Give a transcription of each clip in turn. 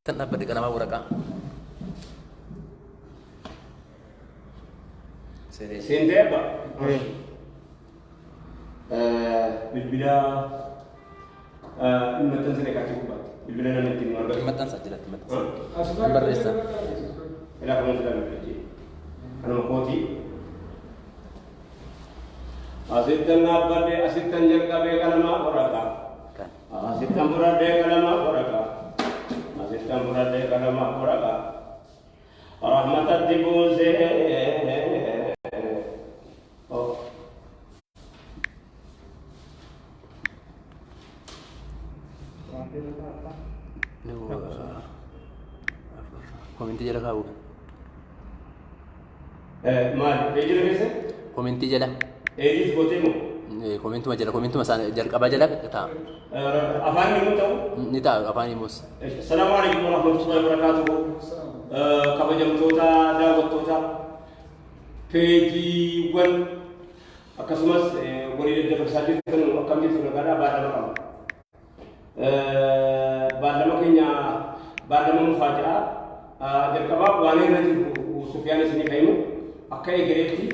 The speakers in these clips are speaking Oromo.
Kenapa di kana waraka? Sente apa? Bilbila Ilmatan saya kasih ubah. Bilbila nanti mengambil. Timatan saja lah, timatan. Asal Berdesa. Ela kamu sudah berkerja. Anu koti. Asitan apa deh? Asitan jaga be kalama oraka. Asitan murad deh kalama oraka. Asitan murad deh kalama oraka. Rahmatan dibuze. Oh. Komenti jala kau. Mal, ejir kese? Komenti jala. Ejir botemu. Komentu masana jar kaba jala ta. Afan ni tahu? Ni ta apa ni mus. Assalamualaikum warahmatullahi wabarakatuh. Kabajam tota dawat tota. Peji wan akasumas wani de bersadi kan kami sudah ada pada makam. Pada makanya pada mufajaah jar kaba wani rajul Sufyan sini kaimu akai gereti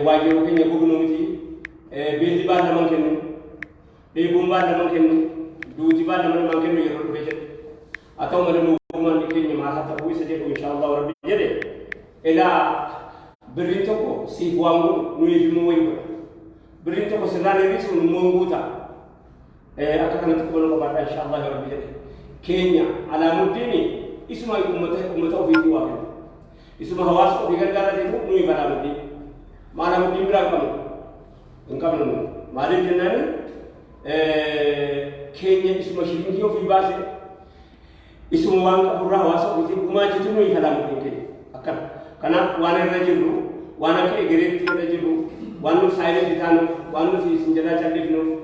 wajo kenya bugno miti bindi pada makenu de bumba pada makenu duji pada makenu yoro beje atau madu man kenya ma hatta bu saje insyaallah rabbi jere ila berinto ko si buangu nuyi mu woy berinto ko senane risu mu nguta akakana ko ko bada insyaallah rabbi jere kenya ala mudini isma ummata fi diwaka isma hawas ko digara de nuyi bala mudi mana mudi bira ko engkau nemu mari jenane kenya isma shiringi yo fi base isma wanga burra hawas ko kuma jitu nuyi bala mudi akan karena wana rajulu wana ke gereti rajulu wanu saile ditanu wanu si sinjana chalifno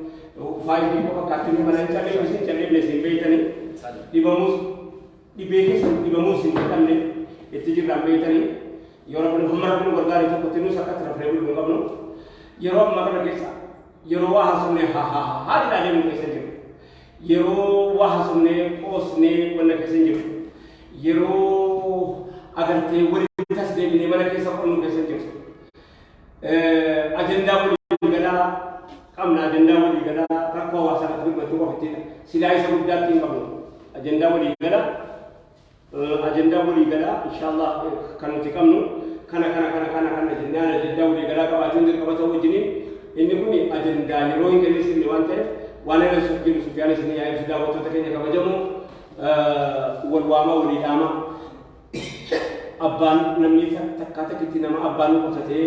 fai di ko katinu manan chalifno sin chalifne sin beitani dibamus sin kanne etiji rambeitani yoro bin hamar bin wargari ko tinu sakat rafrebul ngabno yoro magana kesa yoro wa hasune ha dile mu kesenje yoro wa hasune osne wala kesenje yoro agar te wuri tas de ni mana ke sa onu ke senje agenda wuri gada kamna agenda wuri gada rakko wa sa ko to ko tina silai sa mudda tin kamu agenda wuri gada insyaallah kan tikamnu kana agenda wuri gada ka watin dir ka to wujini inni kuni agenda ni roin ke ni wante wala na sujud sufyan sini ya sudah waktu takenya ka bajamu wal wama wuri dama abban namni kata kiti nama abban ko sate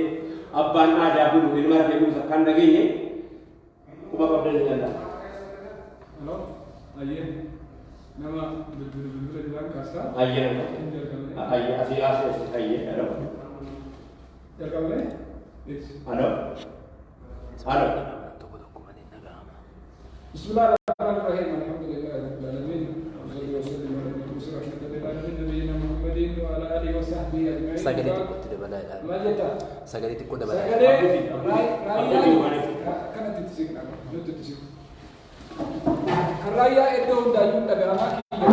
abban ada bulu ilma rabe bulu sakkan dagenge ko baba abdul janda halo aye nama bulu diwan kasta aye asi aye ada jar kamle halo bismillahirrahmanirrahim alhamdulillahi rabbil alamin wa sallallahu alaihi wasallam Sagale tikko tidak balai. Sagale tikko tidak balai. Kana titisik nama, titisik. Karaya itu dayung dagama kiya.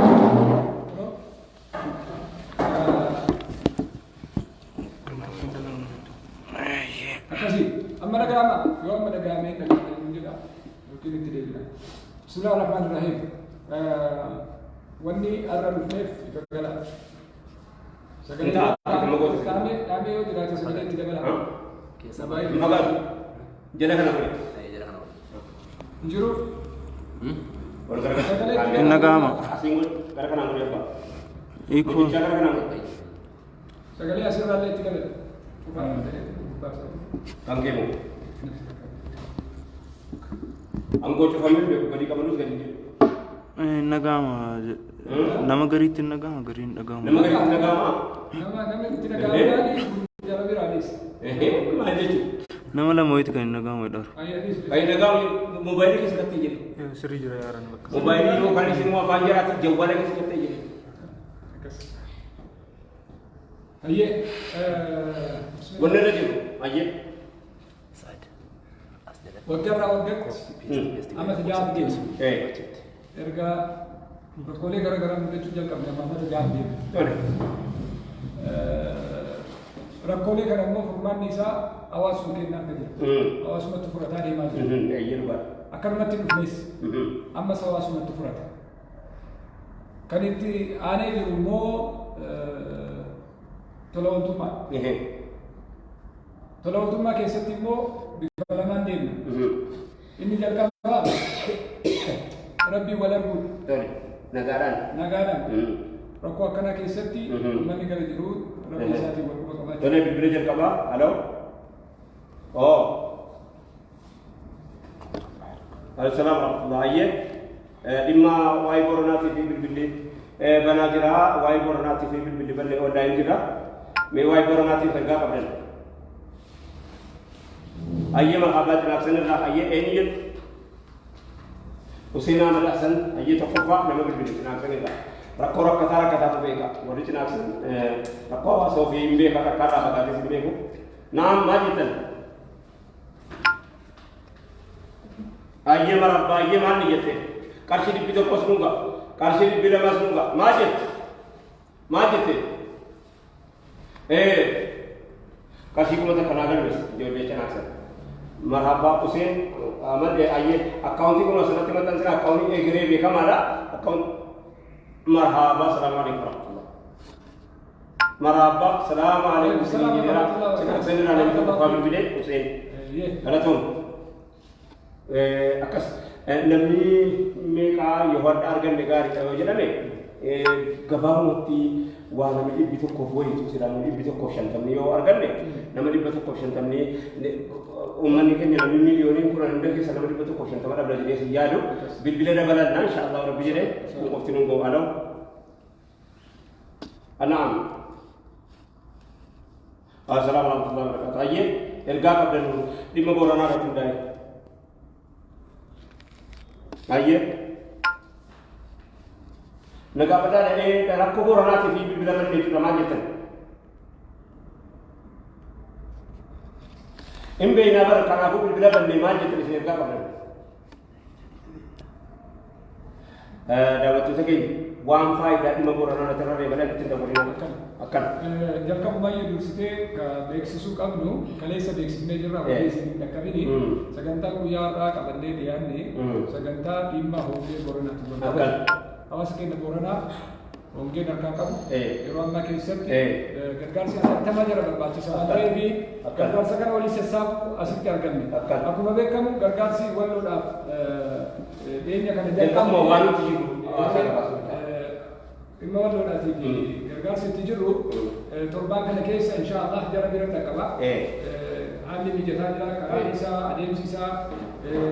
Kasih, amma dagama, yo amma dagama dagama juga. Mungkin tidak bila. Bismillahirrahmanirrahim. Wani arrafnef ikagala. Sagale kami yo tidak sagale tidak bala. Sabai magar jana kana ko juru or gara nagama asingul gara kana ko ba iko jana kana ko sagale asirale tidak bala. kangke mo anggo to famil be ko badi kamanus gadi nagama nama garitin nagama garin nagama nama tidak lagi jalan biranis. Maju. nama la moit kan nagama dar Ay nagam mobile ke sakati je. seri jura yaran Mobile ni kan semua panjara tu jawab ke sakati je. Aye Benar aja. Aje. Sad. Asdala. وقرا وقت اما تجاب Eh. ارجع rakkoolee gara garaa mudachuu jalqabne amma gaafii. Tole. Rakkoolee kana immoo furmaanni isaa hawaasuma kennaa akka jira. Hawaasumatti furataa deemaa jira. Akkanumatti dhufnes ammas hawaasumatti furata. Kan itti aanee jiru immoo tola ooltummaa. Tola ooltummaa keessatti immoo bifa lamaan deemna. Inni jalqabaa rabbii wal arguudha. Nagaadhaan. Rakkoo akkanaa keessatti uummanni gara jiru rabbii isaatiin wal quba qabaachuu. Tole bilbila jalqabaa. Haloo. Oo. Assalamu warahmatullahi wabarakatuh. Dhimma waa'ee Booranaatiif bilbilli banaa jira. Waa'ee Booranaatiif bilbilli bal'ee online jira. Mee waa'ee Booranaatiif ergaa qabdan. Ayyee marhaabaa jiraatan irraa ayyee eenyu jedhu. Hussein Ahmad Hassan ayyee tokkoffaa nama bilbilli cinaaksan irraa. Rakkoo rakkataa beeka. Warri cinaaksan rakkoo hawaasa ofii hin beeka rakkaarraa fagaatees hin beeku. Naam maal jettan? Ayyee marhaabaa ayyee maal ni jette? Qarshii dhibbi tokkos nuuga. Qarshii dhibbi lamas nuuga. Maal jette? Maal jette? Qarshii kuma takka naa galmees ijoollee cinaaksan. Marhaba Hussein Ahmad ayyee akkaawuntii kun asirratti maxxansina akkaawuntii egeree beekamaadha. Marhaba salaamu alaikum warahmatullah. Marhaba salaamu alaikum jira. Cinaaksan irraa namni tokko faa bilbilee Hussein. Galatoon. Akkas namni meeqaa yoo hadda arganne gaarii ta'uu jedhame gabaabumatti waa namni dhibbi tokkoof wayitu jira namni dhibbi tokkoof shantamni yoo arganne nama dhibba tokkoof shantamni uummanni keenya namni miliyooniin kun hunda keessa nama dhibba tokkoof shantama dhabla jedhee si yaadu bilbila dabalannaa inshaallah rabbi jedhee kun qofti nun goo'aadhaw. Anaam. Assalaamu warahmatullahi wabarakatuh. Ayyee ergaa qabdan dhimma Booranaa irratti hundaa'e. Ayyee. Nagaa badaa rakkoo Booranaatii fi bilbila balleessu lamaa jettan. Hin beeknaa bara kanaafuu bilbila ballee maal jettan isin ergaa qabdan. Daawwattoota keenya waan faayidaa dhimma Booranaa irratti irra reebalee itti dabalinaa akkana. Jalqaba baay'ee dursitee beeksisuu qabnu kaleessa beeksifnee jirra walii isin dhaqqabini sagantaa guyyaa har'aa qabannee dhiyaanne sagantaa dhimma hongee Booranaatti barbaada. Hawaasa keenya Booranaa hongeen harkaa qabu yeroo ammaa keessatti gargaarsi atattamaa jara barbaachisaa waan ta'eef gargaarsa kana walii sassaabu asitti arganne. Akkuma beekamu gargaarsi walloodhaaf dhiyeenya kana jalqabne waan nuti jiru dhimma walloodhaatiif gargaarsi itti jiru torbaan kana keessa inshaallah jara bira dhaqqaba. Haalli mijataa jira karaan isaa adeemsi isaa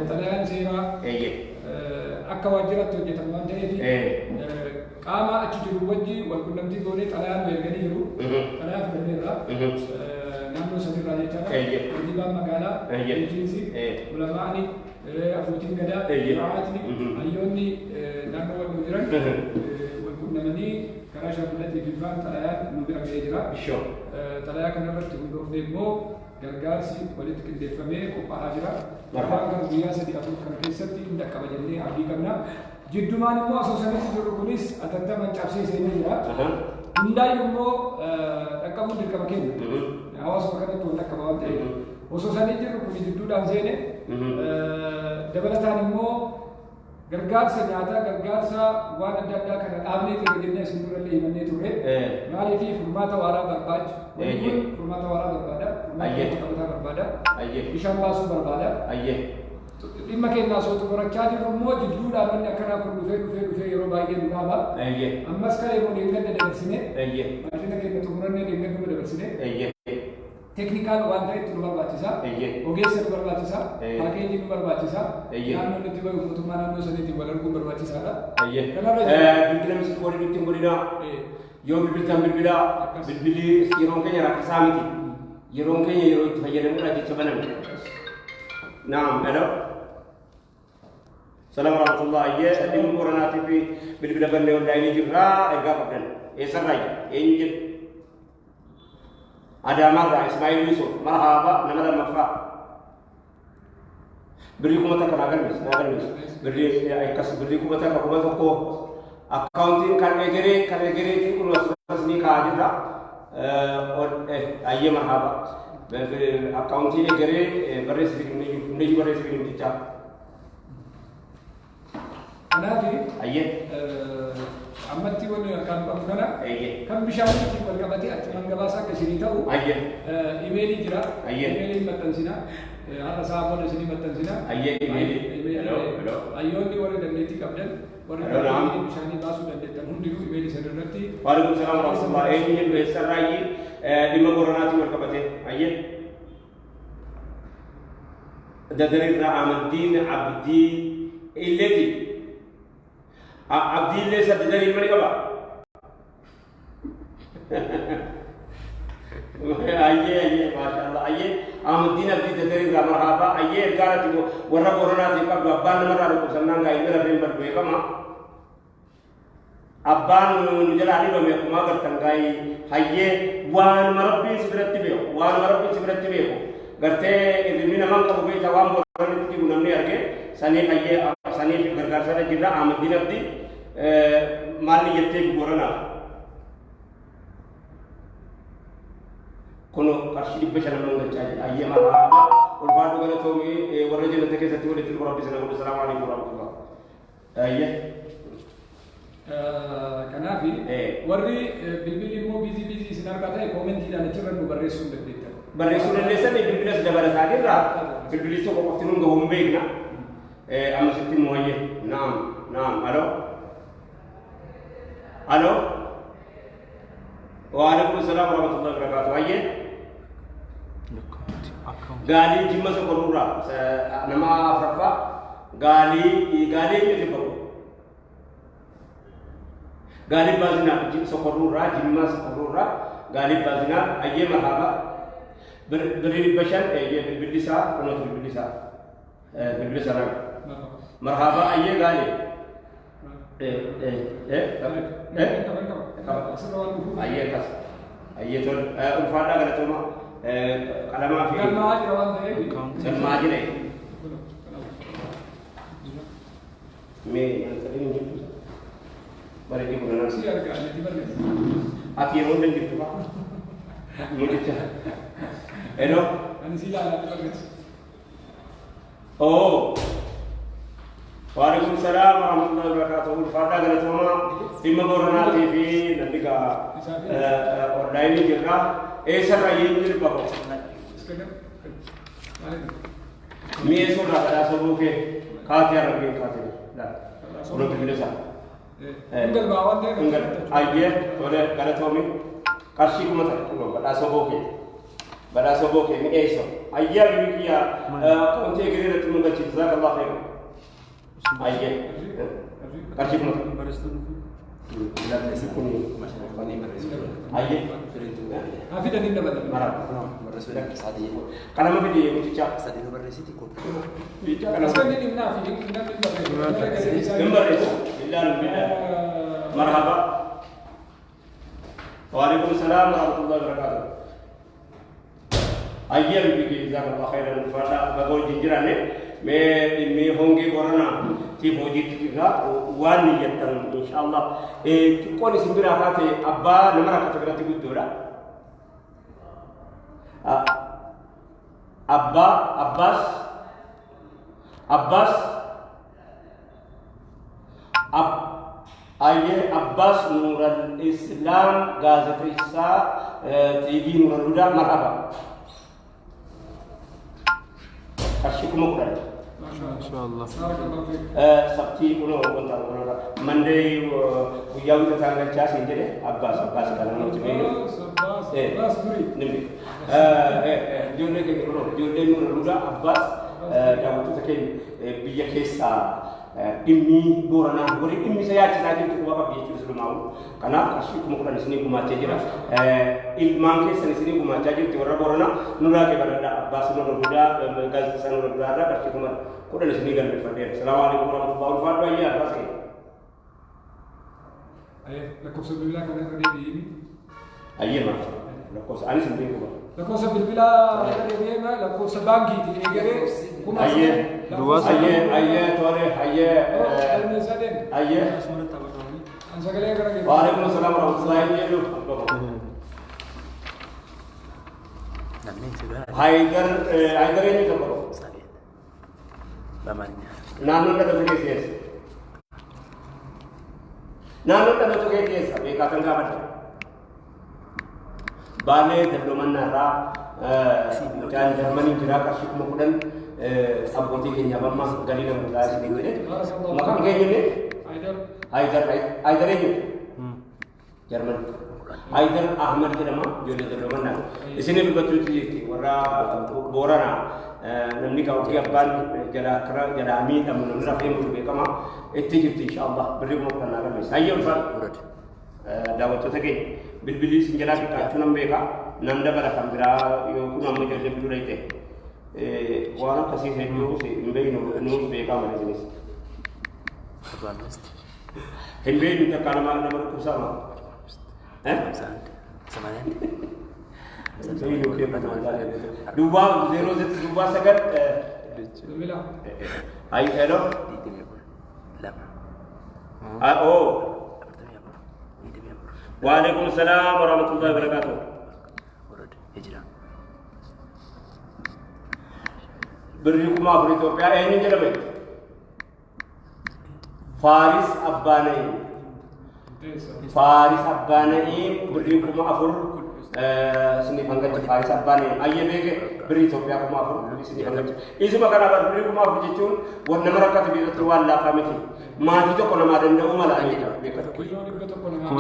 xalayaan seeraa akka waajjiratti hojjetan waan ta'eef qaama achi jiru wajji wal qunnamtii goonee xalayaan nu erganii jiru. Xalayaa fudhanneerra naannoo sanirraa jechaadha. Hojiiwwan magaalaa, bulchiinsi, ulamaa'ani, abbootiin gadaa, hawaasni, hayyoonni naannoo wal jiran wal qunnamanii karaa shaakulatii fi faan xalayaan nu bira ga'ee jira. Xalayaa kanarratti hundoofnee immoo gargaarsi walitti qindeeffamee qophaa'aa jira. Waan kan guyyaa sadii afur kana keessatti hin dhaqqaba jennee abdii qabna. Jiddumaan immoo asoosamatti jiru kunis atattamaan cabsee seenee jira. Hundaayyuu immoo dhaqqabuun dirqama keenya. Hawaasuma kanatti wal dhaqqaba waan ta'eef. Osoo sanii jiru kun jidduudhaan seene dabalataan immoo gargaarsa nyaataa gargaarsa waan adda addaa kana dhaabnee jirra jennee isin durallee himannee turre. Maaliif furmaata waaraa barbaadu. Furmaata waaraa barbaada. Furmaata qabataa barbaada. Bishaan baasuu barbaada. Dhimma keenyaa osoo xumurachaa jirru immoo jidduudhaan wanni akkanaa kun dhufee yeroo baay'ee nu dhaaba. Ammas kan yeroo deeggarra dabarsine maashina keenya xumurannee deeggarra dabarsine teknikaal waan ta'etti nu barbaachisa. Ogeessa nu barbaachisa. Paakeejii nu barbaachisa. Naannoo nuti bahu mootummaa naannoo saniitiin wal arguun barbaachisaadha. Bilbila misii qoodii nutti hin godhinaa. Yoo bilbiltan bilbilaa bilbilli yeroon keenya rakkisaa miti. Yeroon keenya yeroo itti fayyadamuudha jecha baname. Naam, hello. Assalamu warahmatullahi wabarakatuh. Dhimma Booranaatii fi bilbila ballee onlaayinii jirraa ergaa qabdan. Eessarraa eenyu jedhu? Adaamarraa Ismaa'il Yusuf marhaaba nama lammaffaa. Birrii kuma takka naa galmees. Birrii akkas birrii kuma takka kuma tokko Accounting kan egere ti kun wasni ka ajira ayye marhaba accounting egere baris ni baris ni tica Anafi ayye ammatti wani kan kana ayye kan bishani ti wal kabati at mangabasa ke sini tahu ayye email jira ayye email matan sina ala sahabo de sini matan sina ayye email hello ayyo ni wala daneti kabdan wala bishani basu daneti hundi ru email sanarati waalaikum salam warahmatullahi wabarakatuh ayye sarayi lima koronati wal kabate ayye dadari Ahmaddin Abdi illati Abdi le sa dadari mani kaba ayye masyaallah ayye Ahmaddin Abdi dadari marhaba ayye garati warra koronati ka babban mara ko sananga indra member be kama abban nujalani ba me kuma gartangai hayye wan marabbi sibratti be ko garte idimina man ko be tawam borani ti gunamni arge sani hayye sani gargar sare jira Ahmaddin Abdi mali yette borana kono karshi be chana man gacha ayye marhaba ul fadu gala to mi warajina take sati wala til rabbi sallallahu alaihi wasallam ayye kanafi warri bilbili mo bizi sinar kata comment tidak necran barresun bedita barresun desa ni bilbili sudah pada sadirra bilbili so ko tinun go hombe na am sitti mo ayye naam alo wa alaikum salam warahmatullahi wabarakatuh ayye gali jimma so korura nama afrafa gali ni tibaru Galib bazina jim sokorura jimma sokorura galib bazina ayye marhaba beri bashan ye bilbisa kono bilbisa marhaba ayye gali ayye kas ayye tol ulfada gala toma kalama fi kalma ajire me antadin Mari kita berenang. Siapa yang di mana? Hati yang undang gitu pak. Mungkin cah. Eno. Anu sila lah di mana? Oh. Waalaikumsalam warahmatullahi wabarakatuh. Fada gala cuma timma borona TV nanti ka online juga. Sarayi ni bapak. Mi surah ada sebuke. Katiar lagi katiar. Dah. Sudah terbiasa. Enggak bawa deh. Enggak. Ayah, boleh kalau Tommy kasih kuma tak kuma bada soboke ni eso. Ayah ni kia konti gere tu munga cipta Allah khair. Ayah. Kasih kuma. Bila nasi kuni masyarakat ni berresul. Ayah. Afi dah ni dah betul. Marah. Berresul sadi. Kalau mau video aku cicak sadi nomor resiti kok. Cicak kalau sekarang ni nafi ni berresul. Bilal marhaba. Waalaikumsalam warahmatullahi wabarakatuh. Ayah bikin jazakallah khairan fada bago jinjirane me honge corona ti boji tiga wani yatan insyaallah ko ni simbira kate abba namara kata berarti gudora Abbas Ayah Abbas Nurul Islam Gaza Isa TV Nurul Huda marhaba. Kasih kumukuran. Insyaallah. Sabti kuno bentar Monday uyawi tetangga cas ini Abbas kalau mau coba. Abbas Guri. Jodoh ke kuno jodoh Nurul Huda Abbas dah waktu sekian biaya kisah Imi borana bori imi saya cita cita tu apa biar terus mau karena kasih kumukulan di sini kumaca jira ilmang ke sini kumaca jira tu orang borana nura ke pada Abbas Nurul Huda Gaza Nurul Huda kasih kumat kuda di sini kan berfadir. Assalamualaikum warahmatullahi wabarakatuh. Ya pasti. Ayah, lakon sebelah kan ada di ini. Ayah mas, lakon ani sendiri kuba. Lakon sebelah ada di ini mah lakon sebangki di negara. Ayah, dua ayah, tore, ayah. Almezaden. Ayah. Sagalee gara geessu. Waalaikum salam warahmatullahi wabarakatuh. Namni sudah. Haidar ini coba. Sakit. Bapaknya. Naannoo dhalatu keessa. Naannoo dhalatu keessa beekatan gaafadha. Baalee daldalumannaa irraa mucaan Jarmanii jiraa qarshii 10,000 abbootii keenyaaf amma galii nama biraa isinii godhe. Maqaan keenya inni? Haidar eenyu? Jarman. Haidar Ahmad jedhama ijoollee daldalumannaa. Isinii dubbattuutti jirti warra Booranaa. Namni kawwati abbaan jala miidhamu namni rafee mutu beekama itti jirti inshaallah birrii kuma kudhan agarmeessa. Hayyee ulfaan daawwattoota keenya bilbilii isin jalaa xiqqaachuu nan beeka nan dabala kan biraa yoo kun amma ijoollee biluu dhayte waan akkasii hedduu hin beeknu nuus beekaa mana isinis. Hin beeknu takkaa nama dhukkubsama. Dua zero dua sangat. Hai hello. Oh. Waalaikumsalam warahmatullahi wabarakatuh. Berikum apa Ethiopia ini jadi Faris Abbanai. Faris Abbanai berikum apa? Sini pangkat Faris Abbanai. Ayah bege beri Ethiopia kuma apa? Sini pangkat. Isu makan apa? Beri kuma apa jujur? Warna mereka tu bila tuan lah kami tu. Mati tu kalau ada ndak umalah ni.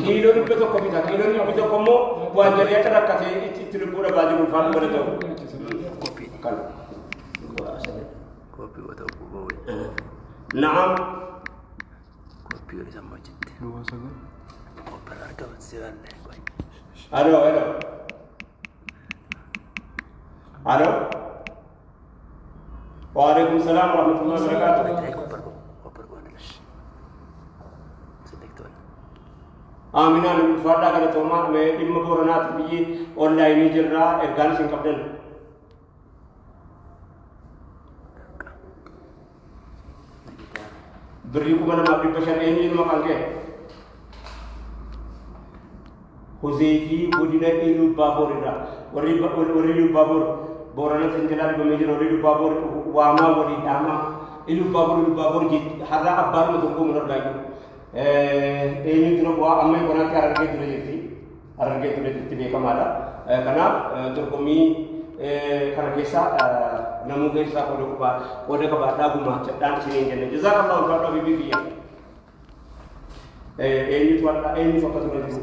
Kilo ni betul kau bisa. Kilo ni betul kamu. Buat jadi apa nak kasih itu pura baju ulfan pada tu. Kan. Kopi atau kopi. Naam. Kopi ni sama je. Dua saja. Kopi harga besar ni. Halo. Halo. Waalaikumsalam warahmatullahi wabarakatuh. Amina nabi fada kana toma me dimma boranat bi online jirra ergan sin kabdan. Beri ko mana mabri pasyan ini makangke. Huzaifi godina ilu baborira. Wari ilu babor borana senjalari bamejir ilu babor wama wali dama ilu babor ji harra abbar mo tunggu munor lagi. Ini tu buat amai orang kaya harga tu jadi kamala. Karena terkumi karena kisah namun kisah kode kepada guma dan sini jenis. Jazakallah khairan bibi dia. Ini tu ada ini fokus tu.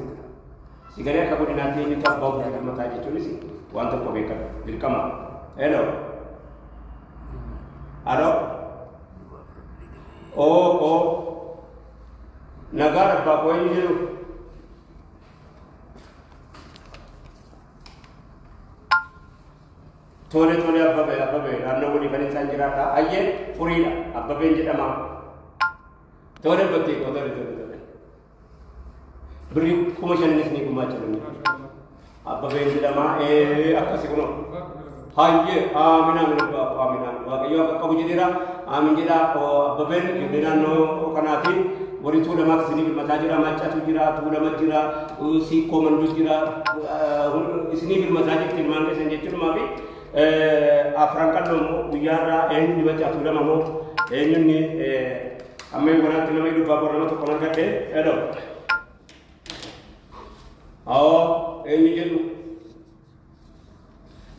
Sekarang aku di nanti ini tak bawa dengan mata itu ni sih. Wanita pemikat di kamar. Hello. Oh. Negara Papua ini dulu. Tole apa be, anda boleh banding sanjirata, aye, furila, apa be jadi ama. Tole betul. Beri kumasan ini kumasan ini. Apa be jadi ama, apa sih kuno? Haye, amin. Wakayo kau jadi ra, amin jadi apa be jadi nano kanati. Wari tu lama sini bermasajira macam tu jira, tu lama jira, si komandu jira, sini bermasajir firman ke senjata tu mabi, Afrankan lomo uyara ini macam tu lama mo, ini ni, ame orang tu lama itu bapa orang tu koman kate, hello, ini jadi,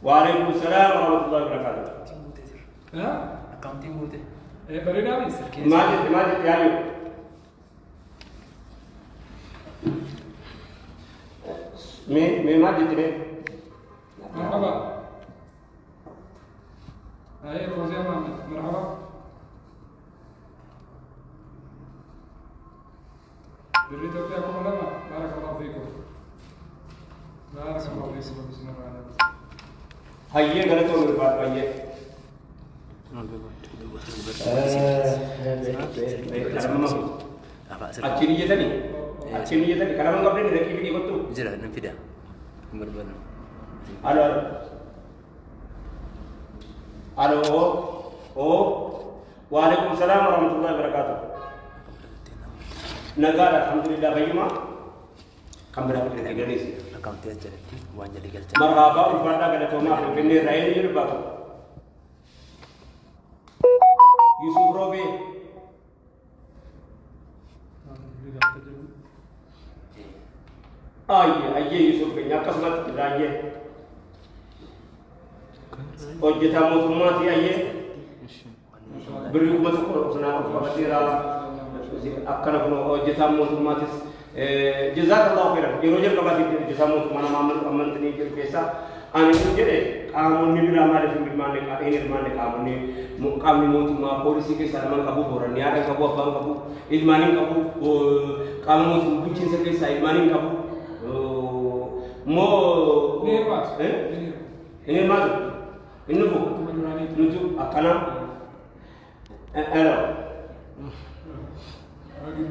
Waalaikumsalam warahmatullahi wabarakatuh. Accounting bude. Beri nama is. Majid ya. Memang di sini. Merhaba. Ayo, Fauzi Ahmad. Merhaba. Berita apa aku mana? Barakallahu fiikum. Barakallahu fiikum. Bismillahirrahmanirrahim. Hayye galat ho baat hayye. Achini tadi. Kalau enggak boleh dari video itu. Jelas nanti dah. Berbeda. Halo. Oh. Waalaikumsalam warahmatullahi wabarakatuh. Negara alhamdulillah bayyuma. Kamera kita garis. Account aja nanti uang jadi kerja. Marhaba ulfada kada toma finne rain yirba. Yusuf Robi. Ayye Yusuf kenya kasmat raye. Hojjeta mootummaati ayye. Birri ummata sana qabatira akkana kuno hojjeta mootummaatis jazakallahu khairan yeroo jalqabaati hojjeta mootummaa nama amantanii jiru keessa ani kun jedhe qaamonni biraa maaliif hin hirmaanne qaamonni mootummaa poolisii keessa lamaan qabu boranni haadha qabu abbaan qabu ilmaaniin qabu qaama mootummaa bulchiinsa keessa ilmaaniin qabu moo ini maal inni ko nutu akkana hello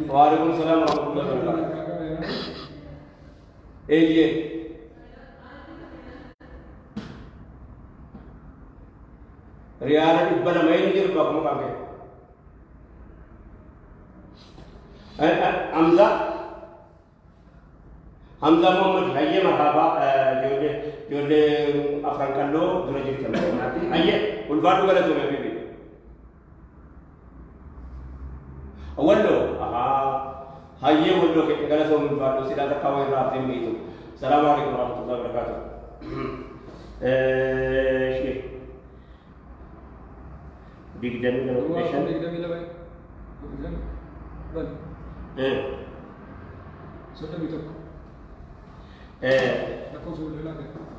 waalaikum salam warahmatullahi wabarakatuh ye riyaala dhibba lama inni jiru akkuma qabee Hamza Muhammad hayye marhaba jolle afran kallo dura jirta nanti hayye ulfadu gala to bibi awallo hayye wallo ke gala to ulfadu sida ta kawai rafi mitu assalamu alaikum warahmatullahi wabarakatuh shi big dan location sudah gitu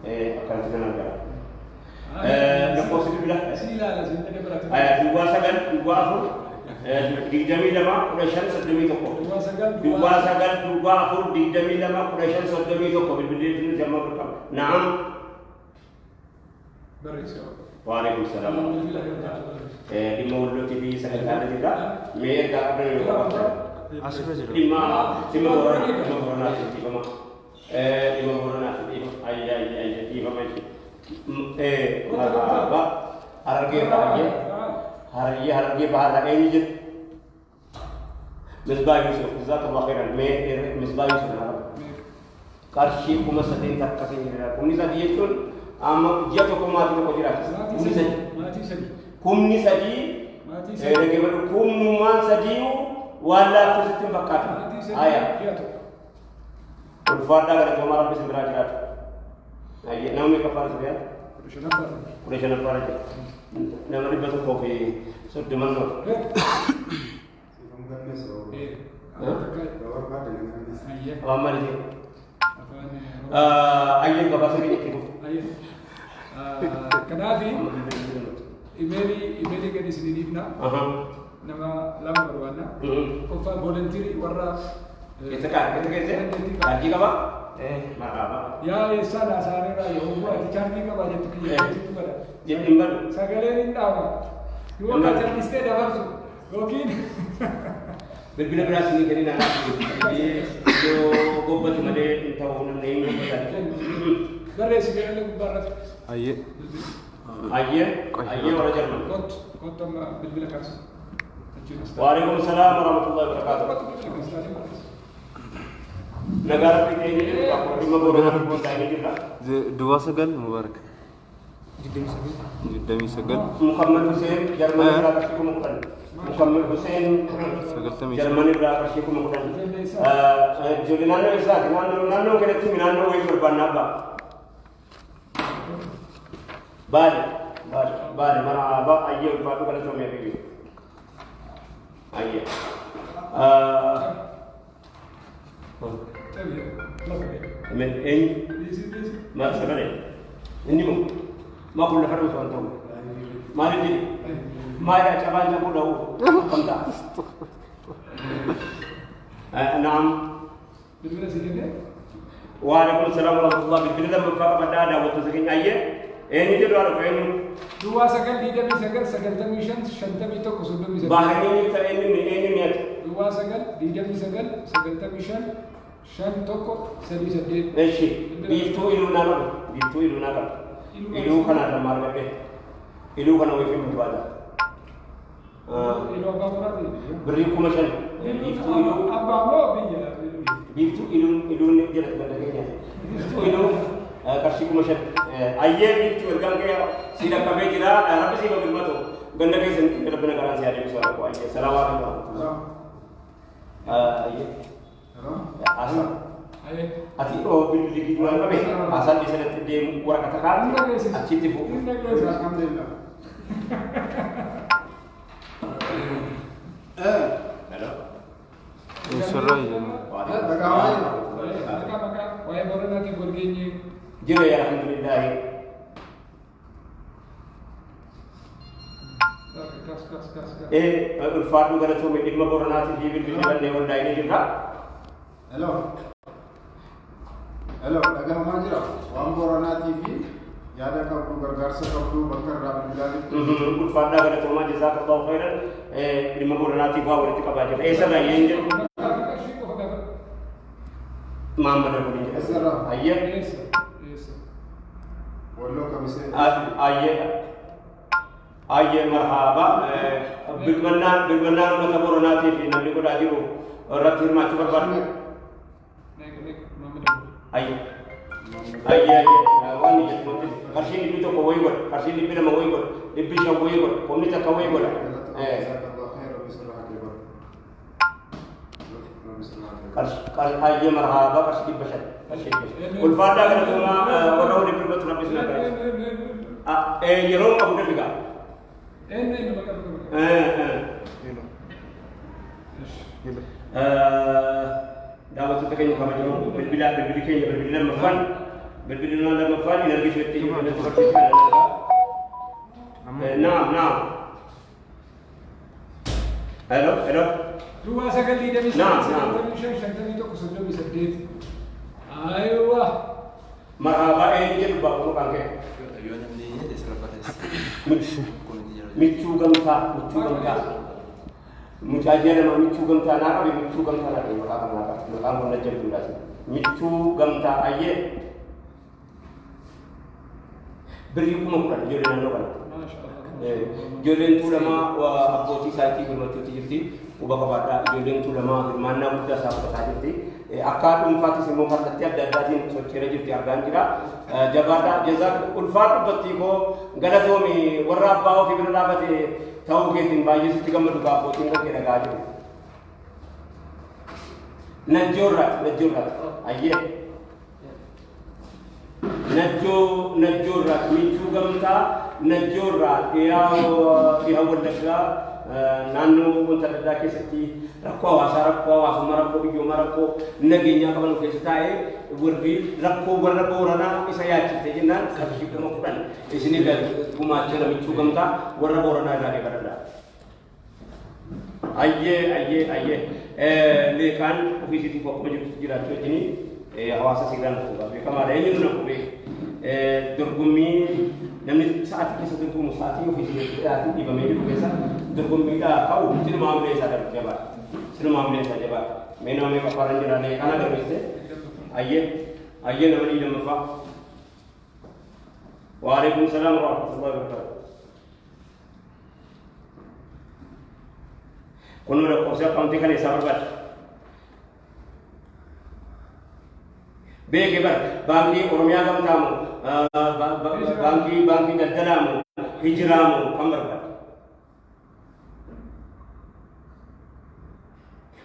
akan kita naga. Lepas itu bila? Sila lazim ada berarti. Dua sagal, dua afur. Di jami lama Quraisyan sedemi toko. Dua sagal, dua afur di jami lama Quraisyan sedemi toko. Berbeda dengan jama berkam. Naam. Waalaikumsalam. Di Maulud TV sekarang juga. Mereka ada yang Asal aja. lima orang nasi di rumah. Lima orang nasi di ayah di rumah itu. Apa? Harga bahasa ini je. Misbah Yusuf, jazakallah khairan. Misbah Yusuf. Karshi kuma sadin tak kasih ni. Kumni sadi itu, dia tu kumati tu kira. Kumni sadi. Kemudian kumman sadiu. Wala kusitim bakat ayat ulfada kada tomara bis berajat ayat naumi kafar sebiya udah sana faraja nama ribatu kofi sud manno amal di ayat kafar sebiya itu kanafi imeli ke di sini dibna nama lama berwarna, kofa volunteer warna. Kita lagi apa? Marhaba. Ya sana sana ya, umur itu cantik apa jadi kerja itu pada. Jadi imbar. Segala ini tahu. Dua macam istri dah baru. Gokin. Berbeda sini jadi nak. Jadi gobat mana tahu nama ini. Beres segala barat. Ayah orang Jerman. Kot sama berbeda kasus. Waalaikumsalam warahmatullahi wabarakatuh. Negara kita ini lima orang kita ini juga. Dua segal mubarak. Demi segal. Muhammad Hussein Jerman berapa sih kumukan? Muhammad Hussein Jerman berapa sih kumukan? Jadi nano Islam, nano kita tu nano ini berbanaba. Balik, mana abah ayat berapa kali tu mereka? Ayat. Men ini mas sekali. Ini mau kuliah harus antum. Mari jadi. Mari caban jamu dah. Kamta. Naam. Berbeda sikitnya. Waalaikumsalam warahmatullahi wabarakatuh. Bila berfakar pada ada waktu sekian ayat. Ini tu dua orang. Dua segal tidak segal mission shantam itu kusudum bisa. Bahkan ini ni. Dua segal tidak segal mission shan toko sedi sedi. Neshi. Itu ilu nalar. Ilu kan ada marga pe. Ilu kan awal film berada. Ilu apa berarti? Beri kumasan. Biftu ilu. Apa mau biya? Biftu ilu ni dia benda kayaknya. Biftu ilu kasih kumasan. Ayah biftu ergang kaya sida kabe jira. Apa sih bapak itu? Benda kaya sendiri kita benar karan siapa yang suara aku ayah. Assalamualaikum. Ayah. Asal. Ati oh bil di dua apa? Asal di sana dia kurang kata-kata. Acik tipu. Alhamdulillah. Halo. Insyaallah ya. Maka waya baru nanti bergini. Jira ya alhamdulillah. Kas. Ulfaat lu gara tuh medikma borona si bil dewan dah ini juga. Hello, dagang majra. Wang Borona TV. Ya ada kau gargarsa kau bakar rapi lagi. Ulfaat dah gara tuh mah jazakallahu khairan. Lima borona TV awal itu kabar. Sana yang je. Mama dah boleh. Ayah. Wallo kami se. Ayah marhaba. Bagaimana mata borona TV nanti kau dah jiru. Rakyat macam apa? Ayah, wani je mati. Kasih ni itu kau ikut, kasih ni bila mau ikut, lebih jauh kau ikut, kau ni tak kau ikut. Ayah marhaba, kasih di besar, kasih. Ulfada kan cuma orang di peribad terapis nak. Jerong apa bukan juga? Dapat tu kayaknya kami jom berbila mafan ina lagi seperti itu ada seperti itu Naam. Hello. Dua sekali dia bisa. Saya itu kusudah bisa date. Aywa. Marhaba ini bawa kamu kangke. Micu gamta. Mucajana ma micu gamta naka be micu gamta naka maka mo na jëm dundasi micu gamta aye beri kuma kuran jore na lokal jore tulama wa aboti saiti ko matu tirti ubaka bada jore tulama manna mutta sa ko tajiti akadum fati simo marta tiab dadin so cere jirti argan jira jabata jazak ulfat batti ko galatomi warra bawo fi bin labati tahu ke timba yesu tiga meduga apa tinggal kira gaji najura ayat najura micu gamta najura dia wadaga nanu pun terdapat keseti rakwa sumarako bijo marako naginya kapan kesetae wurdi rakko warna isaya cite jinan kasih kemukuran di sini dari rumah cara micu gamta warna dari berada ayye lekan ofisi tipe komaju jirat ini awasa sigran ko be kamara ini nuna ko be durgumi namni saat kita sedang saat ini ofisi kita di bawah biasa durgumi dah kau tidak mampu saja jabat tidak mampu saja jabat mena me paparan jirane kana da biste ayye namani da mafa wa alaikum salam wa rahmatullahi wa barakatuh kono da ko sa pamte kale sabarbat beke bar bangi ormiya gam tamu bangi daddalamu hijramu kambarbat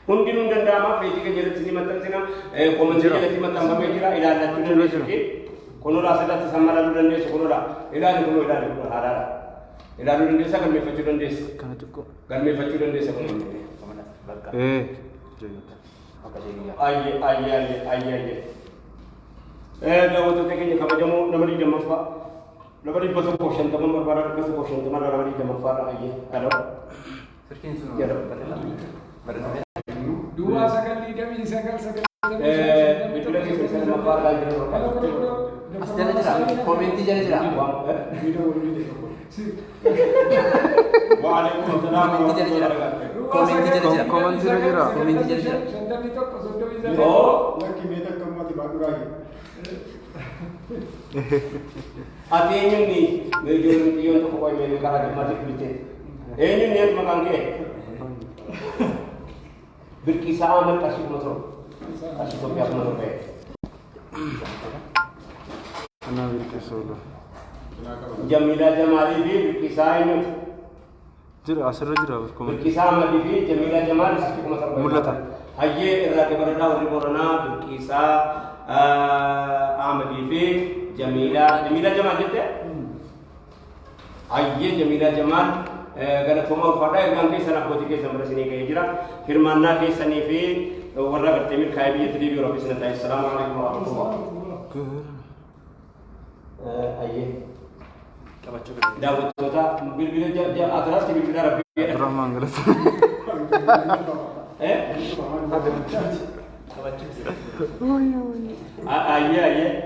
hundi nun dandama fe jige jere tini matan sina ko man jere tini matan ba jira ila la tudun ke kono ra sada samara lu dande kono ra ila kono harara ila lu dande sa kan me fatu dande Kana tukko. kan me fatu dande sa kono ayye dawo to tekenya kama jamu namari jamu fa namari baso portion tamam barbara baso portion tamam namari jamu fa ayye halo ya dua sekali kami sekali betul lagi saya maaf lagi Aslinya jira, komenti jira. Waalaikumsalam. Komenti jira. Oh, lagi meter kamu mati bagus lagi. artinya ni, mejual untuk kau yang mati mati kulit. Ini niat makan ke. Berkisah amat kasih motor. Kasih kopi apa motor ke. Ana birkisolo. Jamila Jamali bi berkisah ini. Jira asirra jira kuma. Berkisah amat bi Jamila Jamali kasih motor. Mulata. Hayye irra ke berada wali borana berkisah amat bi Jamila Jamal gitu. Hayye Jamila Jamal gara thoma fada gam ke sana poti ke samra sini ke jira firmanna ke sani fi warra bertemir kai bi tadi bi rabbi sallallahu alaihi wasallam. Ayye Dawud tota bil adras ke bil rabbi Rahman galat. Ayye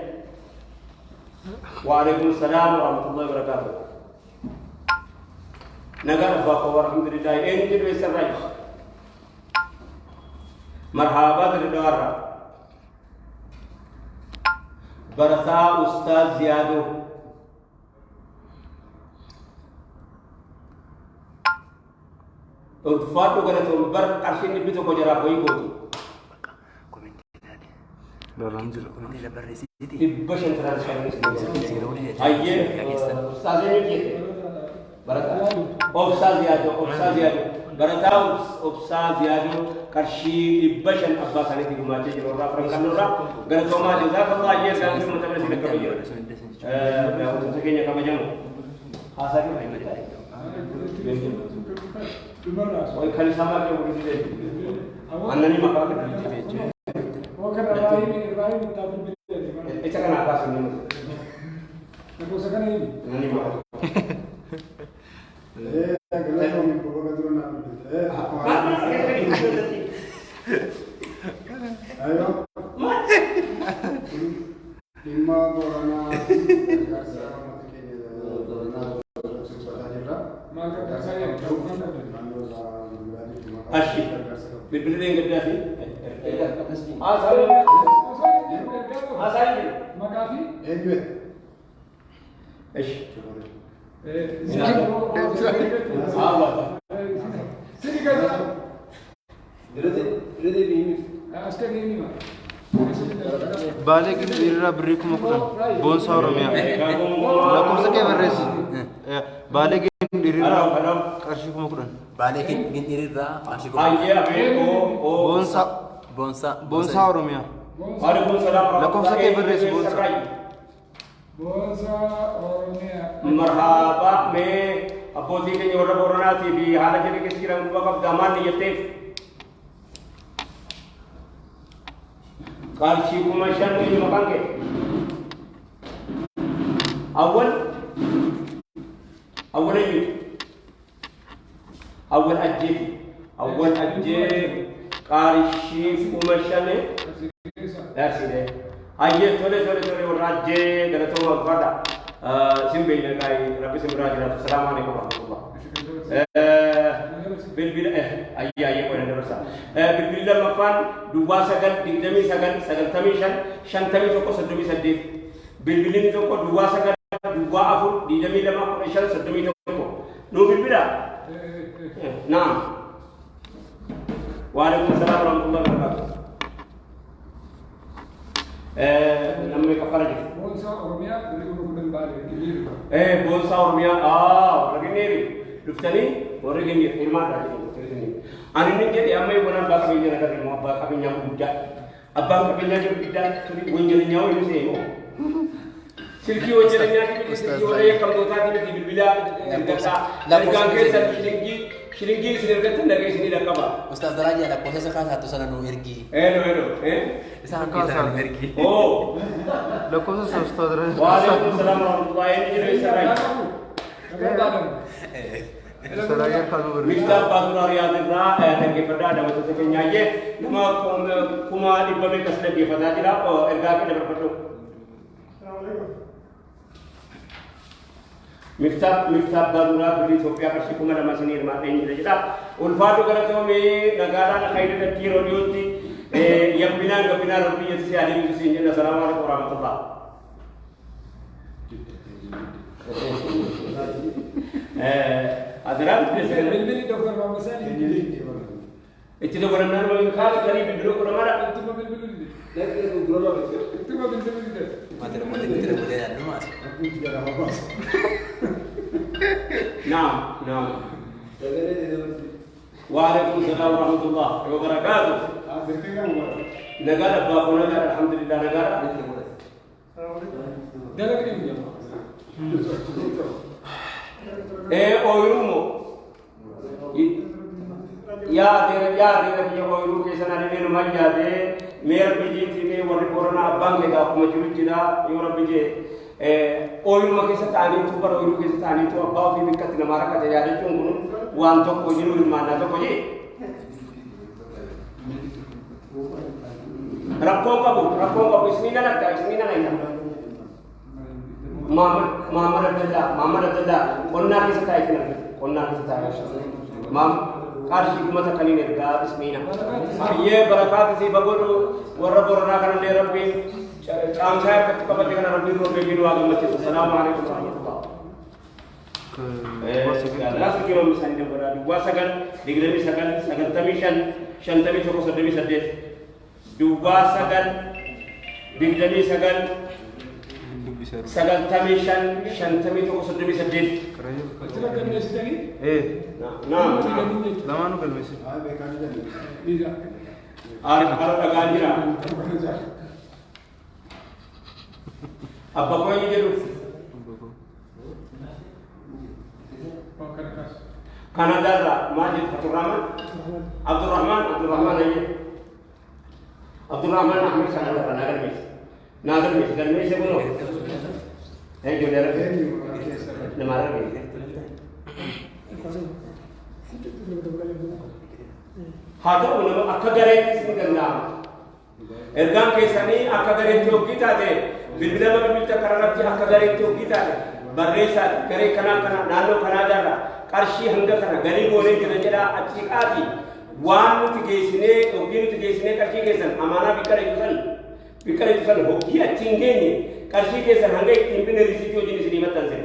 Waalaikumsalam warahmatullahi wabarakatuh. Nagar bapak warahmatullahi ini jadi serai. Marhaba dari doara. Barasa Ustaz Ziyadu. Fatu kana to bar arsin ni bito ko jara ko iko. Dalam jira. Ibashan transaction. Ayye Ustaz ini Barata Ustaz Ziyadu. Barata Ustaz Ziyadu karshi ibashan abbas ali di rumah jadi orang kanura gara toma jazakallah ya kan itu macam mana tidak kerja ya untuk sekian kami jamu asal ini oh kali sama ke udah jadi anda ni makan oh kan Ibrahim tapi itu kan atas ini aku sekarang ini ini makan Ayo. Lima borana Asyik. Berbeda yang kerja sih. Asal ini. Makafi Edwin. Asyik. Sini kaza. Askar ini mah. Balik irra birikuma kudan. Bonsa Oromia. Lakumsa ke barres. Balik irra karshi kuma kudan. Balik gintirira kasih ko. Ayye abe Bonsa Oromia. Waalaikumsalam. Lakumsa ke barres bonsa. Bonsa Oromia. Marhaba में अपोजी के जो रब और नाती भी हालांकि कि किसी रंग का दामान नहीं है कालशी कुमाशन में जो मकान के अव्वल अज्जे कालशी कुमाशन में ऐसे है आइए थोड़े और राज्य गलतों में फटा Simbil kai Rabbi Simrajah. Assalamualaikum warahmatullahi. Bilbil ayya ko na rasa. Bilbil mafan dua sagal digdami sagal tamishan shantami ko sadumi sadif. Bilbilin to ko dua sagal dua afur digdami lama ko shan sadumi to ko. No bilbila. Naam. Waalaikumsalam warahmatullahi wabarakatuh. Namanya kafara je. Bonsa Oromia dari Gunung Bali Kibir. Bonsa Oromia lagi niri. Luftani orang ini firman lagi ini. Ani ni jadi amai bukan bak kami nak kerja mau bak kami nyam budak. Abang kami nyam budak tuli bunyi nyawa ini sih. Silki wajah nyam silki orang kam dota ini di bila kata. Dari gangke Shiringi sinirgatan dari sini dah kabar. Ustaz Daraja ada proses kan satu sana nu ergi. Hello. Bisa kita ergi. Oh. Lakumsa Ustaz Daraja. Waalaikumsalam warahmatullahi wabarakatuh. Saraya kalu ber. Miftah Badura Riyadillah dan kepada ada waktu sekiannya nama kuma di bawah kasih di pada tidak erga kita berpetu. Miftah Badura beli Ethiopia kasih kuma nama sini rumah ini kita. Ulfatu kalau tu negara nak kaitan dengan kiro diuti yang bina Rabbi itu saya ada di sini. Assalamualaikum warahmatullahi. أدرى بالبلي دكتور محمد سالم إنت لو قلنا له من خالد قريب بيدلوك ولا مرة انتم بالبلي لا تقول له انتم بالبلي ما ترى يعني ما نعم نعم وعليكم السلام ورحمة الله وبركاته نقال أباكو نقال الحمد لله نقال دلقني إيه أويرومو يا دير أويرو كيسنا نبيل مجا دي مير بيجي تيمي ورقورنا أبان كذا كمجرد جدا يورا بيجي أويرو ما كيسة تاني تو بر أويرو كيسة تاني تو أباو في بكت نمارا كتجاري تونغون وان تو كوجينو المانا تو كوجي ربكم كابو اسمينا نكتا اسمينا نينا محمد عبد الله قلنا كيسة تايكنا قلنا كيسة تايكنا مام كارشي كمتا كنين إرقا اسمينا ये बरकत सी बगोलो वर्रा बोरना करन ले रब्बी चाम साहब कत कबत करन रब्बी रो बेबी रो आगम मचे अस्सलाम वालेकुम रहमतुल्लाह लास्ट किलो मिसाल दे बरा दुआ सगन दिग्रमी सगन सगन तमिशन शंतमी थोको सदमी सदे दुआ सगन दिग्रमी सगन सगन तमिशन शंतमी थोको सदमी सदे قلت لك الناس تاني ايه نعم لما نو كلمه عارف أغانيرا أبا كوي يجلو كان دارا ماجد فتح الرحمن عبد الرحمن أيه عبد الرحمن أحمد سنة ناقل ميس بنو هاي جو دارا نمارا ميس हाथों उन्होंने अक्कगरे किसी करना एर्गाम के सनी अक्कगरे जो गीता दे बिल्बिला में बिल्बिला करना कि अक्कगरे जो गीता दे बर्रेसा करे कना नानो कना जारा कर्शी हंगा कना गरीब होने के नजरा अच्छी आती वान तिगेसने ओगिन तिगेसने कर्शी के सन अमाना बिकरे जुसन होगी अच्छिंगे ने कर्शी के सन हंगे इंपिने रिसीव जिनिस रीमत से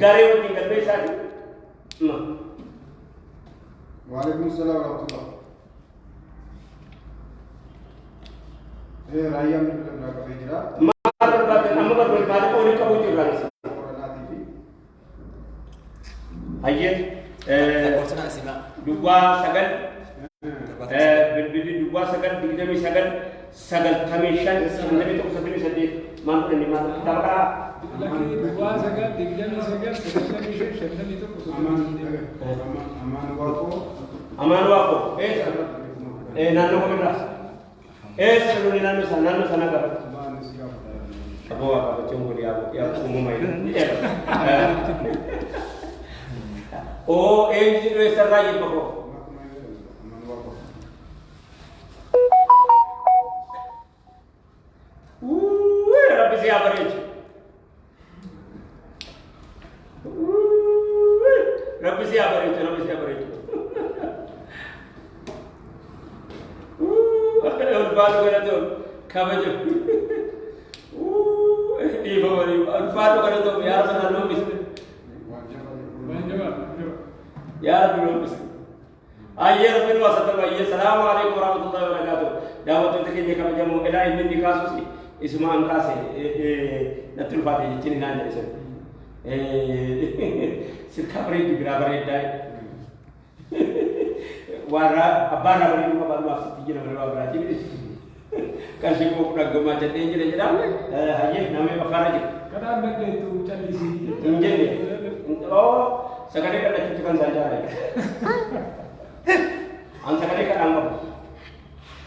गारे वो टिंगल पे साथी वालेकुम सलाम रहमतुल्लाह राया में लगा का भेजरा मार बात नंबर पर बात को नहीं कबूल कर रहा है दुआ सगल दुआ सगल दिग्जमी सगल थमीशन संदमी तो सदमी सदी मान पर निमान तबका दुआ सगल दिग्जमी सगल थमीशन संदमी तो aman wako nano ko mira selu nano sana ka abo ka chungu ya kumu mai o enji do sarraji bako rabbi se abarij rabbi se abarij الفاتو كنتو كابجو إيه بابا الفاتو كنتو يا رب نلوم بس يا رب نلوم بس أيه رب نلوم ساتر أيه السلام عليكم ورحمة الله وبركاته دعوة تكين يكمل جمو إلى إن من دكاسوسي اسمه أنكاسي نتول فاتي جيني نان جالسون سكابري بيرابري داي warra abana bari ko ba ma fi jina bari ba ti kasi ko kuna goma jade jina jina haye na me bakara ji kada bende tu chali si injene oh sagade kada kitu kan saja ai an sagade kada amba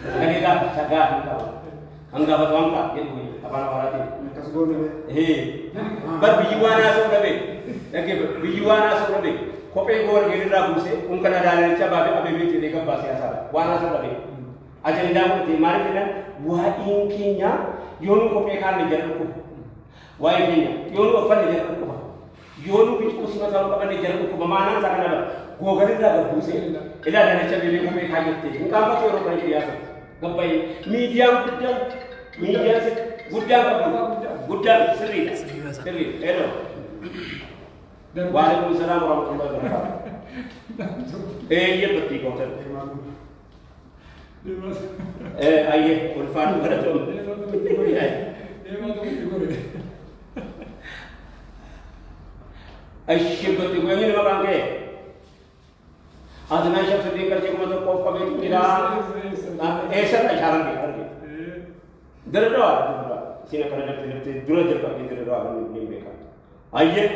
sagade ka saga anga ba tuanga gitu abana warati kasgone bar biwana so dabe dage biwana so dabe kope gor gerira buse kana dalal chababe abe te de gabba siasa wana so dabe ajenda ko te mari dinan wa inkinya yonu kope kan de jaru ko wa inkinya yonu ko fan de jaru ko yonu bi ko sima taw ko de jaru ko mana sa kana go gerira ga buse ila da chabe de kope kan te in ka ba ko ro kan siasa gabbai media Gudang seri. Hello. Waalaikumsalam warahmatullahi wabarakatuh. Iya betul kau. Ayah ulfan betul. Aisyah betul. Gue ini makan ke. Adnan syaf sedih kerja kemana kau kami tidak. Esok ajaran kita. Dua. Sini kerana kita dua jam kita dua ni mereka. Ayah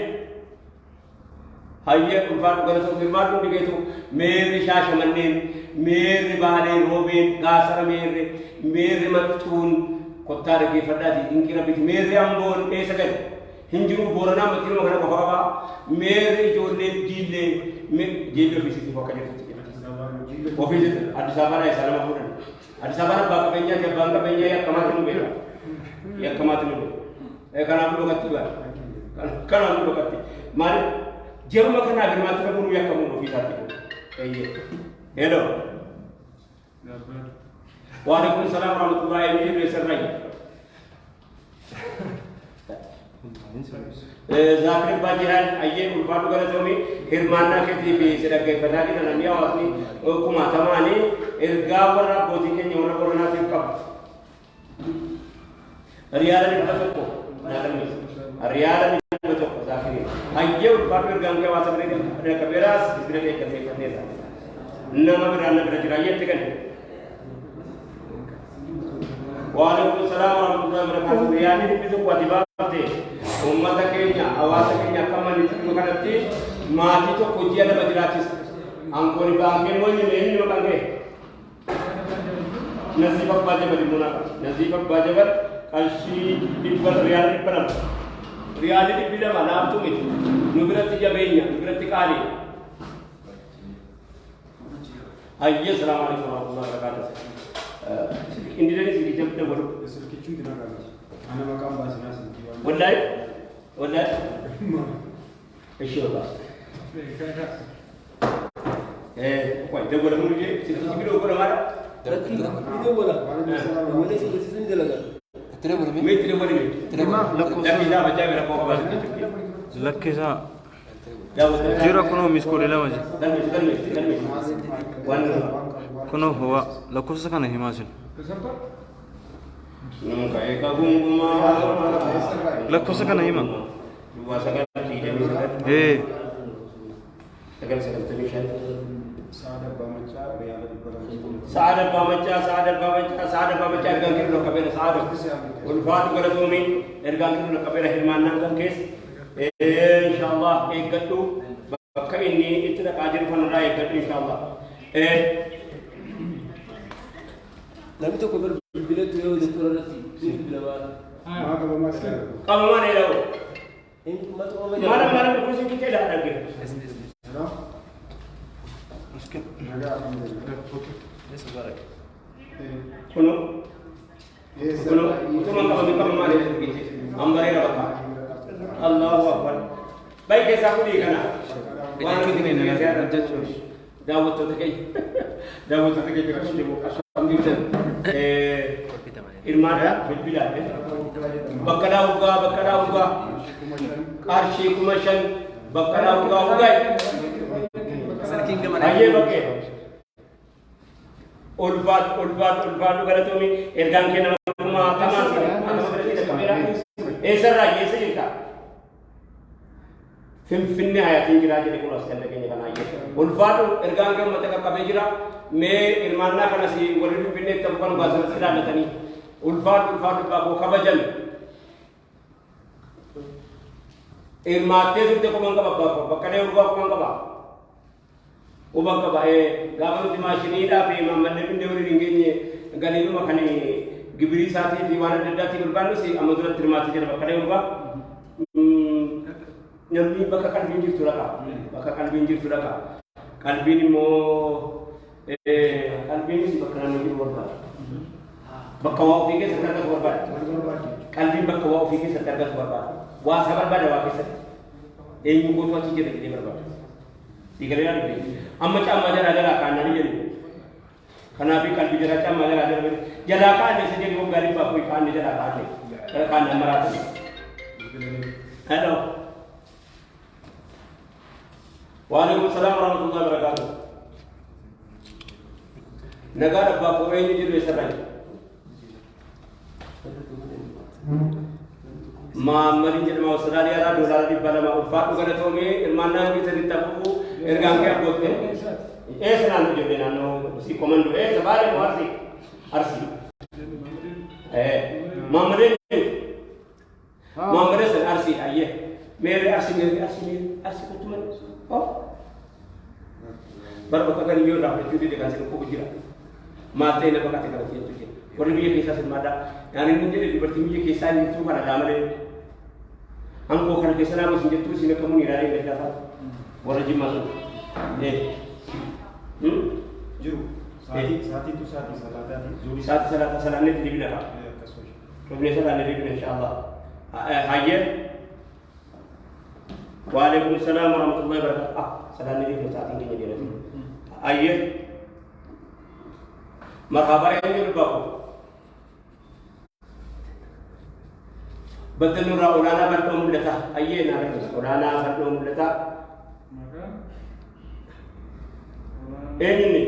ulfan betul. Firman pun begitu. Mere syah manin, mere bahane robin, gasar mere matun. Kota lagi fadadi. Ingkira bit mere ambon esok. Hinjuru borana mati mana bahawa mere jole jile ofisi tu pakai je. Ofisi Addis Ababa ya salam pun. Addis Ababa bangga benya ya kamat nu bela. Ya kamat nu. Kana aku lokati ba. Kana aku lokati. Mari jero makan agar mati pun ya kamu ofisi tu. Hello. Waalaikumsalam warahmatullahi wabarakatuh. Zakir bajiran ayye ulfatu gara tomi hirmanna ke TV sedang ke padagi dan dia waktu kuma tamani irgawara boti ke nyora korona sikap Riyala ni betul nalarmi Riyala ni betul zakir ayye ulfatu irgam ke wasa mereka ada kaberas isbire ke kadesa nama berana berjaya tekan Waalaikumsalam warahmatullahi wabarakatuh. Riyani ni betul wajib umat kenya awas kenya kaman itu makanati mati to kujian ada bajiratis angkori bangke mo ni makange nasibak bajabar dimana nasibak bajabar kalsi dibal real di bila mana tu itu nugrati jabenya nugrati kali ayya assalamualaikum warahmatullahi wabarakatuh ini dari segi jam tu baru Serkicu di mana? Anak makam bahasa nasi. Wallahi Insyaallah kau itu boleh mungkin sini video boleh mana video boleh boleh sini jalan Tidak boleh tidak boleh tapi dah baca berapa bahasa Lakkisa Jira kuno miskuri lama je kuno huwa lakusa kana himasin lakusa kana hima Saada baca ergang kiri lo kabera saada. Ulfat kalau tumi ergang kiri lo kabera hirman nangkan kes. Insyaallah ekatu bakal ini itu dah kajian fanara ekatu insyaallah. Lalu tu kabar bila tu yang doktor nanti bila mana? Kamu mana ya? Mana berkursi kita dah ada ke? Kuno, itu mangkap kami mana begitu? Ambare apa? Allahu Akbar. Baik kita aku di kana. Wang ini ni saya ada jujur. Dawat tu terkait alhamdulillah. Irmada bila bakala uga karshi kumashan bakala uga aye bakke ulfat kalau tu mi ergang ke nama taman kamera esra cerita finne hayatin jira jadi kulas kan kayaknya kan aye ulfat ergang ke mata kabejira me irmanna kana si walidu finne tampan bahasa sila natani ulfat ba ko kabajan irmate sute ko mangka ba bakane urwa ko mangka ba ubang ka ba gabanu di mashini da fi mamman ne binde wuri ngenye gani ma kani gibri sati fi wana dadati urbanu si amadura trimati jere bakane urwa nyambi bakakan binjir suraka kalbini mo kalbini si bakana no urwa bakawa fi ke satarga urwa kalbin bakawa fi ke satarga urwa wa sabar bada wa ke sat mu ko to ci jere di urwa digale ya amma ci amma dara kana ni jere Kanafi qalbii jiraachaa amma jalaa kaane isa jedhu gaarii baafuu kaane jalaa kaane kaan amaraati. Hello. Waalaikum salam warahmatullahi wabarakatuh. Negara bapak ini jadi serai. Muhammad jadi mau Australia ada dolar di pada mau fatu kada tome mana kita ditapu ergang ke abot senang jadi nano si komando sebalik mau arsi Muhammad sen arsi ayah mere arsi kutuman oh baru kata kan yo dapat itu dengan sini kok kira mate na bakati kada itu kalau dia kisah semada yang ini menjadi bertimnya kisah itu pada damai angko kan kisah nama sendiri terus ini kamu nilai mereka dapat wajib masuk Juru saat itu saat salahnya di bila pak kemudian salahnya di bila insyaallah hayya waalaikumsalam warahmatullahi wabarakatuh salahnya di bila saat ini jadi hayya marhaba ini berbaku betul nura ulana berdoa mulata ayye nak ulana berdoa mulata ini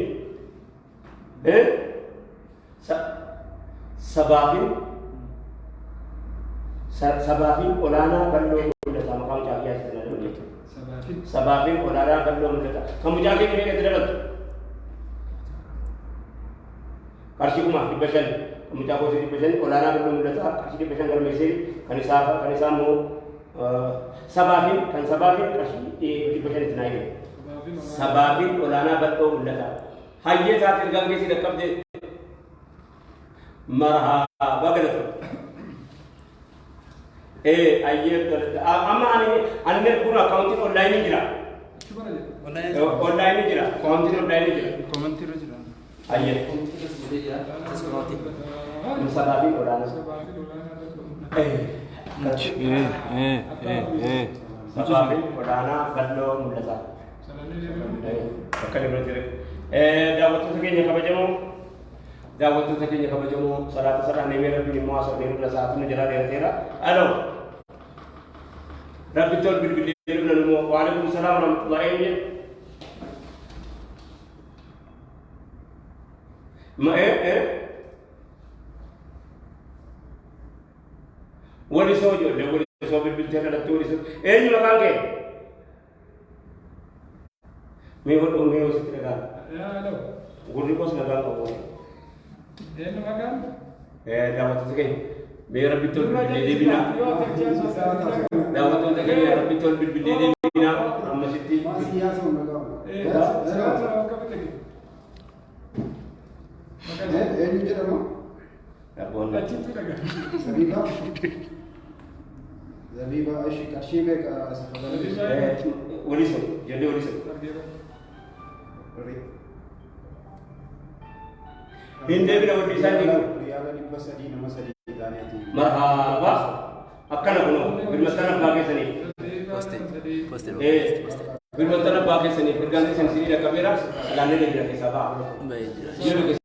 sabafin ulana berdoa mulata makam jaga sebenarnya sabafin ulana berdoa mulata kamu jaga ini kita dapat karsi rumah di pesan kamu jago di pesan ulana berdoa mulata karsi di pesan kalau mesir kanisa mau sababin kasih di bagian tenaga sababin ulana berdoa mulata hayya saat tergang ke sini kabde marhaba galatu ayat amma anne pura accounting online jira online jira accounting online jira Komentir aja. ayat sababin ulana sababin ulana berdoa mulata Bakal berarti dapat tu sakinya kabajamu salat ni mera bini muasab ni rula saat ni jalan dia tera alo Rabbi tol bil namu wa alaikum salam warahmatullahi ma wali sojo le wali sojo bil tera da tori so ni makange me sitira Ya, halo. gurri kos nagal ko Dia makan? dapat tu sakinya mera betul bil bina dapat tu sakinya Rabbi tol bil bina amma sitti masih ya sama kau ini je nama Abon Zabiba ishi kashibe ka safadali Oriso jadi Oriso Hindi bila wadisan ni Riyala ni basadi nama sadi daniyati marhaba akkana kuno bilmatana baage sani Poste. bilmatana baage sani firgandi sani sini da kamera alane de bila kesaba Baik. Yo